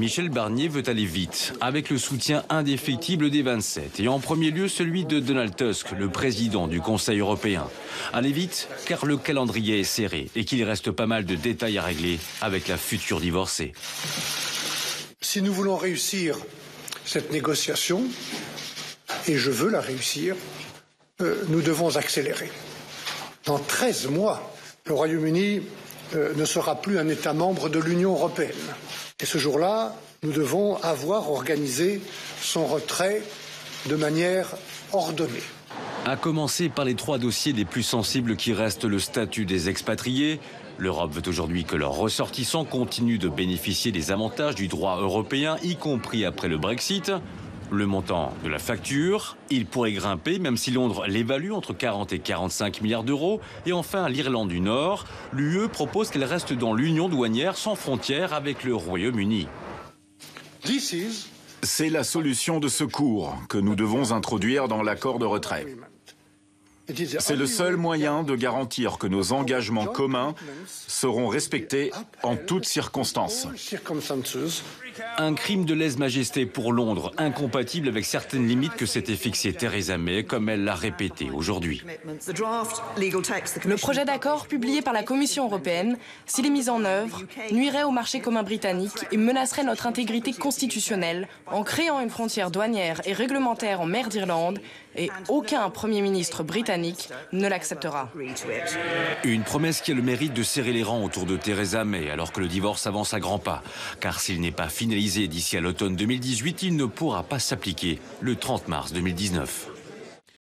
Michel Barnier veut aller vite, avec le soutien indéfectible des 27, et en premier lieu celui de Donald Tusk, le président du Conseil européen. Aller vite, car le calendrier est serré et qu'il reste pas mal de détails à régler avec la future divorcée. Si nous voulons réussir cette négociation, et je veux la réussir, nous devons accélérer. Dans 13 mois, le Royaume-Uni ne sera plus un État membre de l'Union européenne. Et ce jour-là, nous devons avoir organisé son retrait de manière ordonnée. À commencer par les 3 dossiers les plus sensibles qui restent le statut des expatriés. L'Europe veut aujourd'hui que leurs ressortissants continuent de bénéficier des avantages du droit européen, y compris après le Brexit. Le montant de la facture, il pourrait grimper même si Londres l'évalue entre 40 et 45 milliards d'euros. Et enfin, l'Irlande du Nord, l'UE propose qu'elle reste dans l'union douanière sans frontières avec le Royaume-Uni. C'est la solution de secours que nous devons introduire dans l'accord de retrait. C'est le seul moyen de garantir que nos engagements communs seront respectés en toutes circonstances. Un crime de lèse-majesté pour Londres, incompatible avec certaines limites que s'était fixées Theresa May, comme elle l'a répété aujourd'hui. Le projet d'accord publié par la Commission européenne, s'il est mis en œuvre, nuirait au marché commun britannique et menacerait notre intégrité constitutionnelle en créant une frontière douanière et réglementaire en mer d'Irlande, et aucun Premier ministre britannique ne l'acceptera. Une promesse qui a le mérite de serrer les rangs autour de Theresa May, alors que le divorce avance à grands pas. Car s'il n'est pas finalisé d'ici à l'automne 2018, il ne pourra pas s'appliquer le 30 mars 2019.